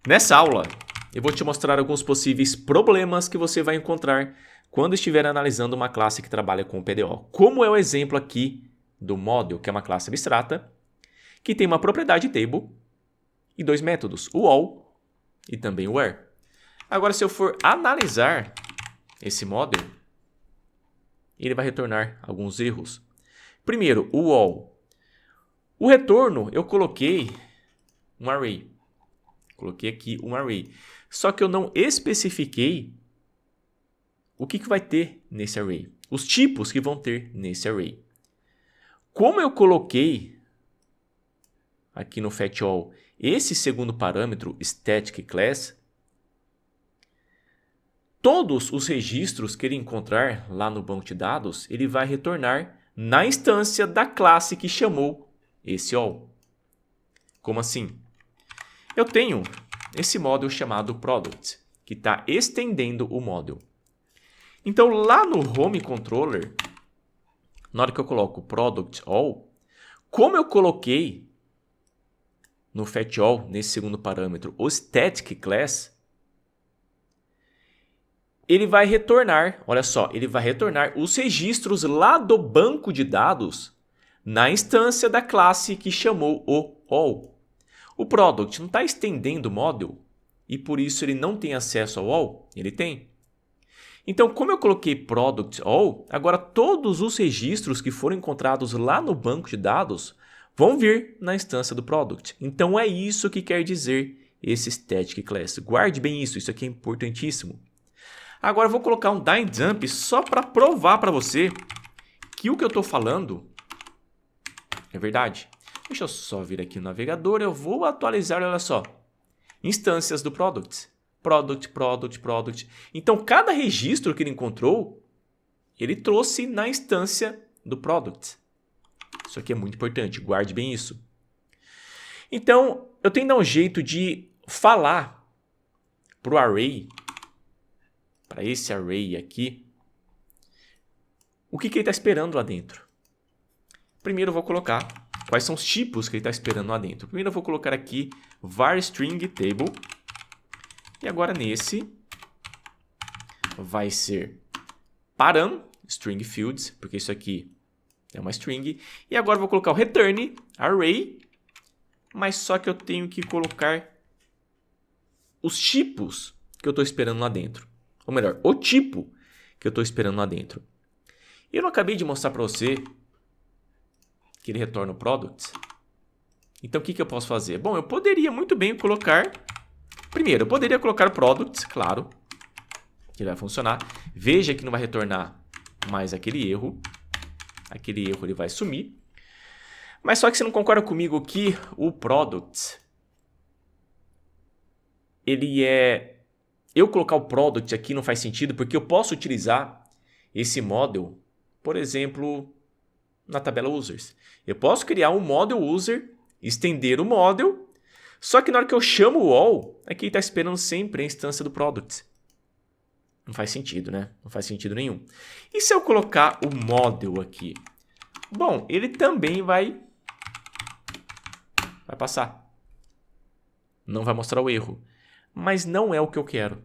Nessa aula, eu vou te mostrar alguns possíveis problemas que você vai encontrar quando estiver analisando uma classe que trabalha com PDO. Como é o exemplo aqui do model, que é uma classe abstrata, que tem uma propriedade table e dois métodos, o all e também o where. Agora, se eu for analisar esse model, ele vai retornar alguns erros. Primeiro, o all. O retorno, eu coloquei um array. Coloquei aqui um array. Só que eu não especifiquei o que vai ter nesse array. Os tipos que vão ter nesse array. Como eu coloquei aqui no fetchAll esse segundo parâmetro, static class, todos os registros que ele encontrar lá no banco de dados, ele vai retornar na instância da classe que chamou esse all. Como assim? Eu tenho esse model chamado product, que está estendendo o model. Então, lá no home controller, na hora que eu coloco product all, como eu coloquei no fetchAll, nesse segundo parâmetro, o static class, ele vai retornar, olha só, ele vai retornar os registros lá do banco de dados na instância da classe que chamou o all. O product não está estendendo o model e por isso ele não tem acesso ao all? Ele tem. Então, como eu coloquei product all, agora todos os registros que foram encontrados lá no banco de dados vão vir na instância do product. Então, é isso que quer dizer esse static class. Guarde bem isso aqui é importantíssimo. Agora, eu vou colocar um dump só para provar para você que o que eu estou falando é verdade. Deixa eu só vir aqui no navegador, eu vou atualizar, olha só, instâncias do product. Product. Então, cada registro que ele encontrou, ele trouxe na instância do product. Isso aqui é muito importante, guarde bem isso. Então, eu tenho que dar um jeito de falar para o array, para esse array aqui, o que ele está esperando lá dentro. Primeiro eu vou colocar quais são os tipos que ele está esperando lá dentro. Primeiro eu vou colocar aqui var string table. E agora nesse vai ser param string fields, porque isso aqui é uma string. E agora eu vou colocar o return array, mas só que eu tenho que colocar os tipos que eu estou esperando lá dentro. Ou melhor, o tipo que eu estou esperando lá dentro. Eu não acabei de mostrar para você que ele retorna o product. Então, o que eu posso fazer? Bom, eu poderia muito bem colocar... Primeiro, eu poderia colocar product, claro, que ele vai funcionar. Veja que não vai retornar mais aquele erro. Aquele erro ele vai sumir. Mas só que você não concorda comigo que o product, ele é... Eu colocar o product aqui não faz sentido, porque eu posso utilizar esse model, por exemplo, na tabela users. Eu posso criar um model user, estender o model, só que na hora que eu chamo o all, aqui ele está esperando sempre a instância do product. Não faz sentido, né? Não faz sentido nenhum. E se eu colocar o model aqui? Bom, ele também vai passar. Não vai mostrar o erro. Mas não é o que eu quero.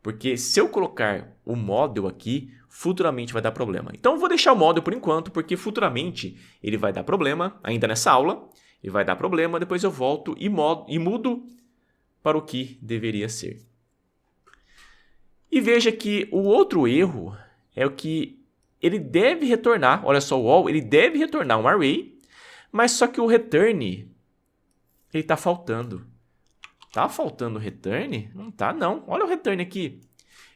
Porque se eu colocar o model aqui, futuramente vai dar problema. Então eu vou deixar o model por enquanto, porque futuramente ele vai dar problema, ainda nessa aula, ele vai dar problema, depois eu volto e mudo para o que deveria ser. E veja que o outro erro é o que ele deve retornar, olha só o all, ele deve retornar um array, mas só que o return, ele está faltando. Tá faltando return? Não tá não, olha o return aqui.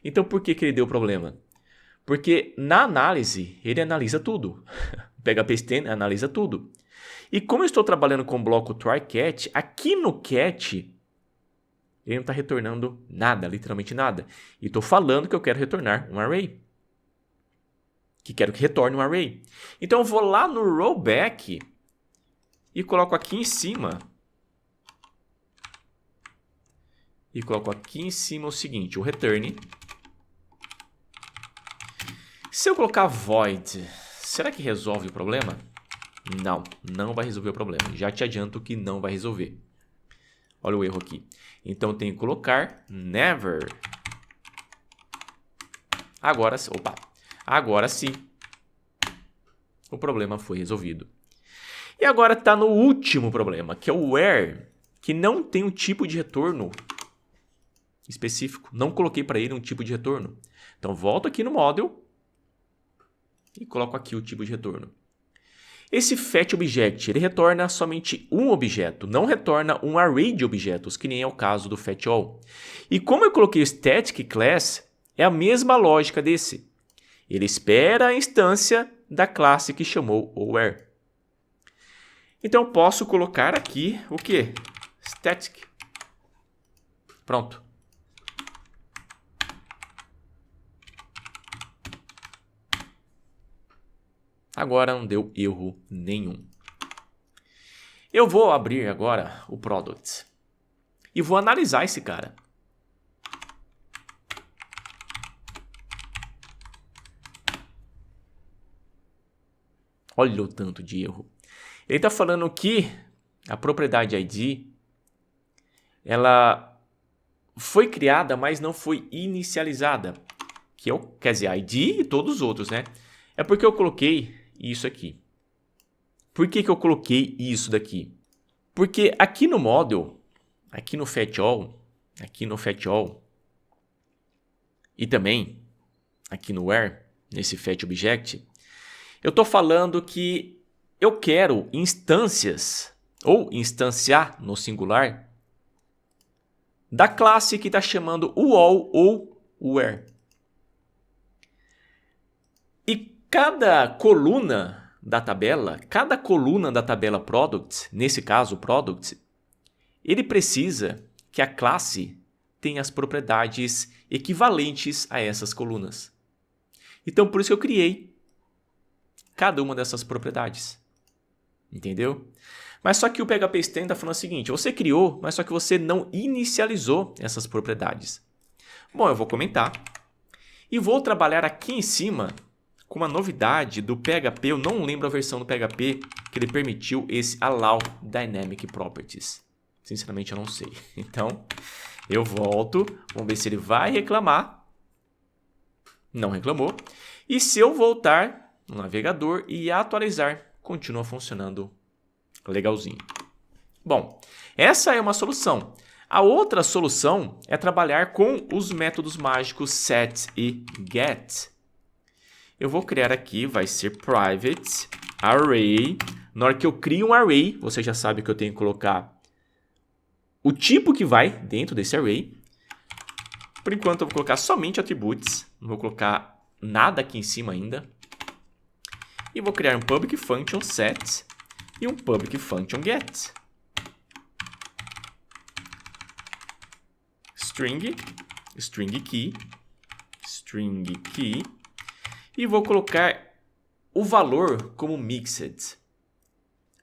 Então por que ele deu problema? Porque na análise, ele analisa tudo. O PHP analisa tudo. E como eu estou trabalhando com o bloco try-catch, aqui no catch, ele não está retornando nada, literalmente nada. E estou falando que eu quero retornar um array. Que quero que retorne um array. Então eu vou lá no rollback e coloco aqui em cima. E coloco aqui em cima o seguinte, o return. Se eu colocar void, será que resolve o problema? Não, não vai resolver o problema. Já te adianto que não vai resolver. Olha o erro aqui. Então, eu tenho que colocar never. Agora sim, o problema foi resolvido. E agora está no último problema, que é o where, que não tem um tipo de retorno específico. Não coloquei para ele um tipo de retorno. Então, volto aqui no model e coloco aqui o tipo de retorno. Esse fetchObject, ele retorna somente um objeto, não retorna um array de objetos, que nem é o caso do fetchAll. E como eu coloquei o static class, é a mesma lógica desse. Ele espera a instância da classe que chamou o where. Então, eu posso colocar aqui o quê? Static. Pronto. Agora não deu erro nenhum. Eu vou abrir agora o product e vou analisar esse cara. Olha o tanto de erro. Ele está falando que a propriedade ID ela foi criada, mas não foi inicializada. Que é quer dizer, ID e todos os outros, né? É porque eu coloquei isso aqui. Por que eu coloquei isso daqui? Porque aqui no model, aqui no fetchAll, e também aqui no where, nesse fetchObject, eu estou falando que eu quero instâncias, ou instanciar no singular, da classe que está chamando o all ou o where. E cada coluna da tabela product, nesse caso product, ele precisa que a classe tenha as propriedades equivalentes a essas colunas. Então, por isso que eu criei cada uma dessas propriedades. Entendeu? Mas só que o PHP Standard está falando o seguinte, você criou, mas só que você não inicializou essas propriedades. Bom, eu vou comentar e vou trabalhar aqui em cima com uma novidade do PHP, eu não lembro a versão do PHP que ele permitiu esse Allow Dynamic Properties. Sinceramente, eu não sei. Então, eu volto, vamos ver se ele vai reclamar. Não reclamou. E se eu voltar no navegador e atualizar, continua funcionando legalzinho. Bom, essa é uma solução. A outra solução é trabalhar com os métodos mágicos set e get. Eu vou criar aqui, vai ser private array. Na hora que eu crio um array, você já sabe que eu tenho que colocar o tipo que vai dentro desse array. Por enquanto eu vou colocar somente attributes, não vou colocar nada aqui em cima ainda. E vou criar um public function set e um public function get. String key. E vou colocar o valor como mixed.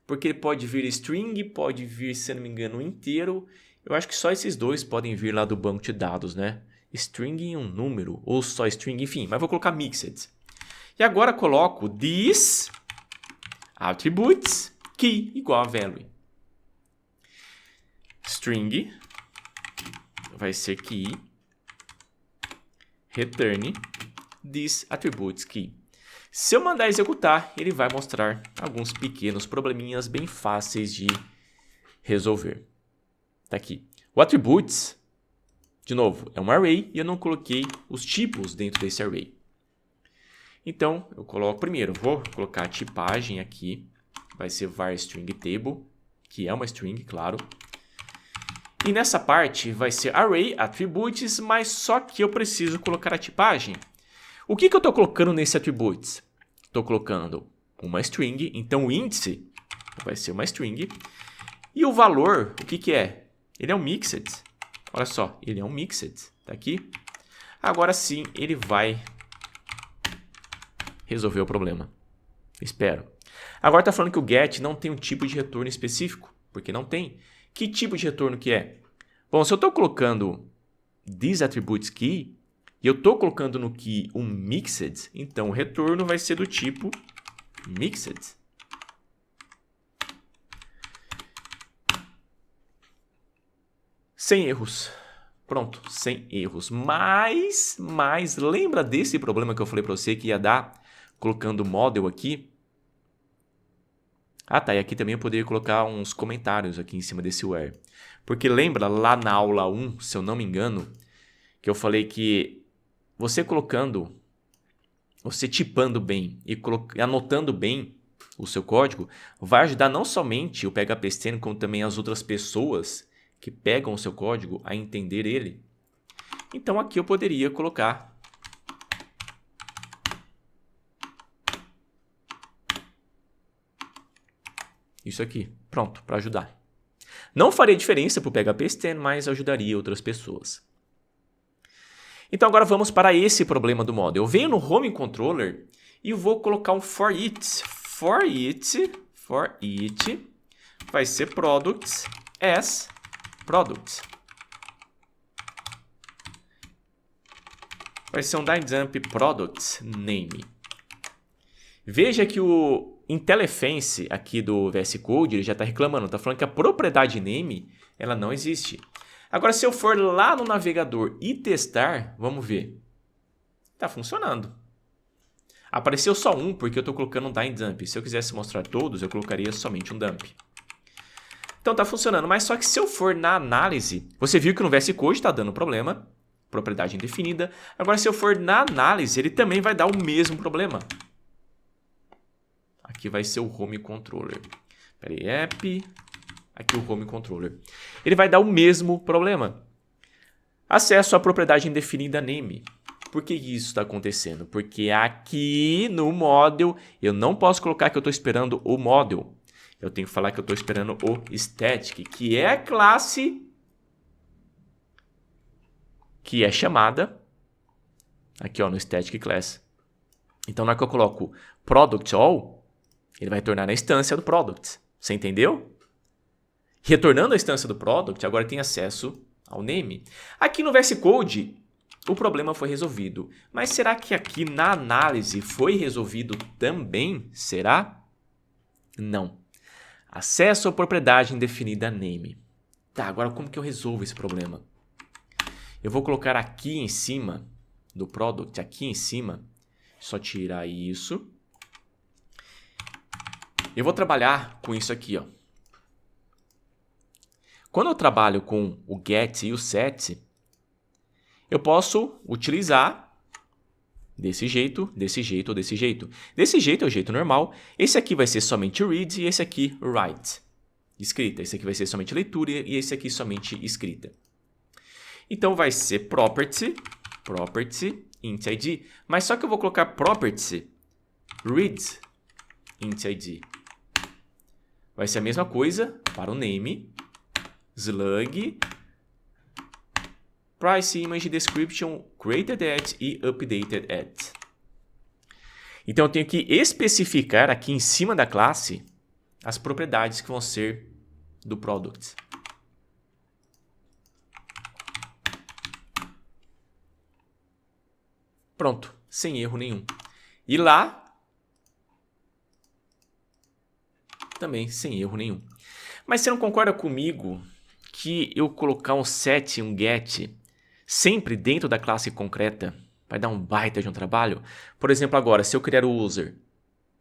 Porque ele pode vir string, pode vir, se não me engano, inteiro. Eu acho que só esses dois podem vir lá do banco de dados, né? String em um número, ou só string, enfim. Mas vou colocar mixed. E agora coloco this attributes key igual a value. String vai ser key return this attributes key. Se eu mandar executar, ele vai mostrar alguns pequenos probleminhas bem fáceis de resolver. Tá aqui. O attributes, de novo, é um array e eu não coloquei os tipos dentro desse array. Então, eu coloco primeiro, vou colocar a tipagem aqui, vai ser var string table, que é uma string, claro. E nessa parte vai ser array attributes, mas só que eu preciso colocar a tipagem. O que eu estou colocando nesse attributes? Estou colocando uma string, então o índice vai ser uma string. E o valor, o que é? Ele é um mixed. Olha só, ele é um mixed. Tá aqui. Agora sim, ele vai resolver o problema. Espero. Agora está falando que o get não tem um tipo de retorno específico, porque não tem. Que tipo de retorno que é? Bom, se eu estou colocando this attributes key, e eu estou colocando no key um mixed, então o retorno vai ser do tipo mixed. Sem erros. Pronto, sem erros. Mas lembra desse problema que eu falei para você que ia dar colocando model aqui? Ah, tá. E aqui também eu poderia colocar uns comentários aqui em cima desse where. Porque lembra lá na aula 1, se eu não me engano, que eu falei que você colocando, você tipando bem e anotando bem o seu código, vai ajudar não somente o PHP Standard, como também as outras pessoas que pegam o seu código a entender ele. Então aqui eu poderia colocar isso aqui, pronto, para ajudar. Não faria diferença para o PHP Standard, mas ajudaria outras pessoas. Então agora vamos para esse problema do model. Eu venho no Home Controller e vou colocar um for it. For it vai ser products as products. Vai ser um dump products name. Veja que o IntelliFence aqui do VS Code ele já está reclamando, está falando que a propriedade name ela não existe. Agora, se eu for lá no navegador e testar, vamos ver. Está funcionando. Apareceu só um porque eu estou colocando um dump. Se eu quisesse mostrar todos, eu colocaria somente um dump. Então está funcionando, mas só que se eu for na análise, você viu que no VS Code está dando problema, propriedade indefinida. Agora, se eu for na análise, ele também vai dar o mesmo problema. Aqui vai ser o Home Controller. Espera aí, app... Aqui o Home Controller. Ele vai dar o mesmo problema. Acesso à propriedade indefinida name. Por que isso está acontecendo? Porque aqui no model eu não posso colocar que eu estou esperando o model. Eu tenho que falar que eu estou esperando o static, que é a classe que é chamada aqui ó, no static class. Então na hora que eu coloco product all, ele vai retornar na instância do product. Você entendeu? Retornando à instância do product, agora tem acesso ao name. Aqui no VS Code, o problema foi resolvido. Mas será que aqui na análise foi resolvido também? Será? Não. Acesso à propriedade indefinida name. Tá, agora como que eu resolvo esse problema? Eu vou colocar aqui em cima do product, aqui em cima, só tirar isso. Eu vou trabalhar com isso aqui, ó. Quando eu trabalho com o get e o set, eu posso utilizar desse jeito, desse jeito ou desse jeito. Desse jeito é o jeito normal. Esse aqui vai ser somente read e esse aqui write. Escrita. Esse aqui vai ser somente leitura e esse aqui somente escrita. Então vai ser property int id. Mas só que eu vou colocar property read int id. Vai ser a mesma coisa para o name. Slug, price, image description, created at e updated at. Então eu tenho que especificar aqui em cima da classe as propriedades que vão ser do product. Pronto, sem erro nenhum. E lá, também sem erro nenhum. Mas você não concorda comigo que eu colocar um set e um get sempre dentro da classe concreta vai dar um baita de um trabalho? Por exemplo, agora, se eu criar o user,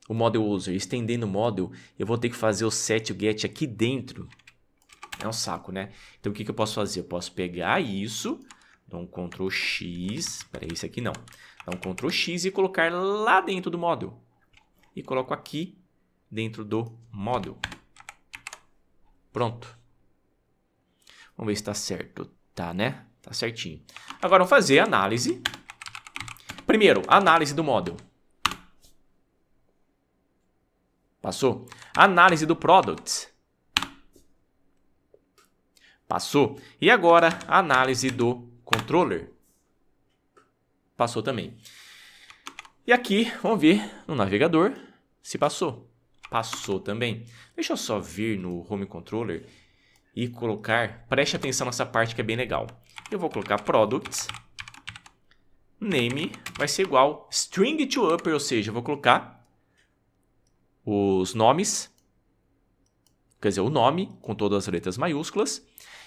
o model user, estendendo o model, eu vou ter que fazer o set e o get aqui dentro. É um saco, né? Então, o que eu posso fazer? Eu posso pegar isso, dar um Ctrl X, peraí, esse aqui não. Dar um Ctrl X e colocar lá dentro do model. E coloco aqui dentro do model. Pronto. Vamos ver se está certo. Tá, né? Tá certinho. Agora vamos fazer a análise. Primeiro, análise do model. Passou. Análise do product. Passou. E agora, análise do controller. Passou também. E aqui, vamos ver no navegador se passou. Passou também. Deixa eu só vir no Home Controller e colocar, preste atenção nessa parte que é bem legal. Eu vou colocar products, name vai ser igual string to upper, ou seja, eu vou colocar os nomes, quer dizer, o nome com todas as letras maiúsculas,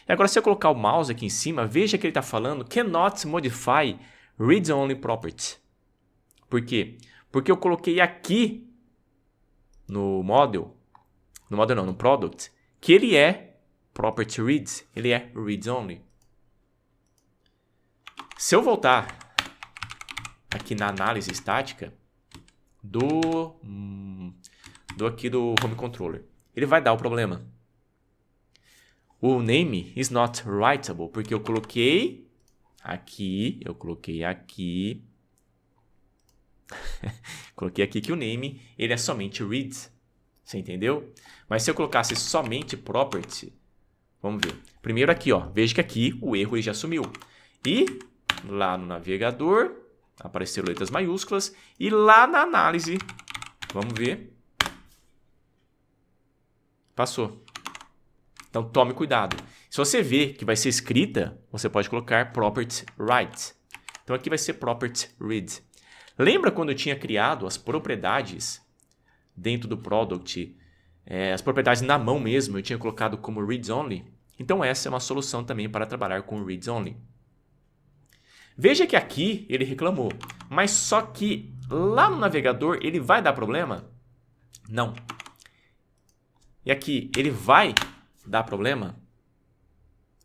E agora, se eu colocar o mouse aqui em cima, veja que ele está falando cannot modify read-only property. Por quê? Porque eu coloquei aqui no no product, que ele é property read, ele é read-only. Se eu voltar aqui na análise estática do home controller, ele vai dar o problema. O name is not writable, porque eu coloquei aqui, coloquei aqui que o name ele é somente read. Você entendeu? Mas se eu colocasse somente property, vamos ver. Primeiro aqui, ó, veja que aqui o erro ele já sumiu. E lá no navegador apareceram letras maiúsculas e lá na análise, vamos ver, passou. Então tome cuidado. Se você vê que vai ser escrita, você pode colocar property write. Então aqui vai ser property read. Lembra quando eu tinha criado as propriedades dentro do product, as propriedades na mão mesmo, eu tinha colocado como reads only? Então essa é uma solução também para trabalhar com reads only. Veja que aqui ele reclamou, mas só que lá no navegador ele vai dar problema? Não. E aqui ele vai dar problema?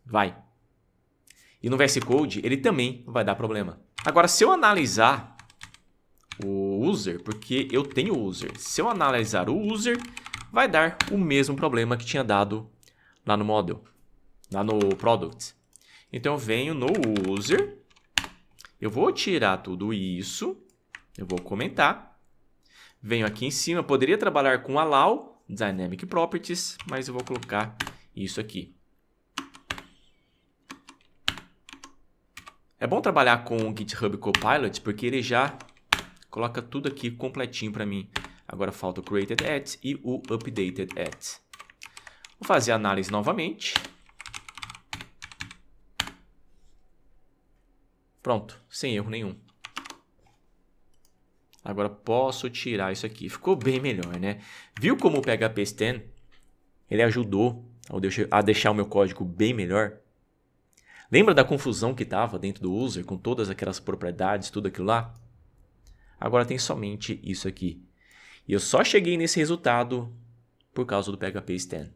Vai. E no VS Code ele também vai dar problema. Agora, se eu analisar o user, porque eu tenho user, se eu analisar o user, vai dar o mesmo problema que tinha dado lá no model, lá no product. Então eu venho no user, eu vou tirar tudo isso, eu vou comentar, venho aqui em cima, poderia trabalhar com allow, dynamic properties, mas eu vou colocar isso aqui. É bom trabalhar com o GitHub Copilot porque ele já coloca tudo aqui completinho para mim. Agora falta o created at e o updated at. Vou fazer a análise novamente. Pronto, sem erro nenhum. Agora posso tirar isso aqui. Ficou bem melhor, né? Viu como o PHP Stan ele ajudou a deixar o meu código bem melhor? Lembra da confusão que estava dentro do user com todas aquelas propriedades, tudo aquilo lá? Agora tem somente isso aqui. E eu só cheguei nesse resultado por causa do PHP Stan.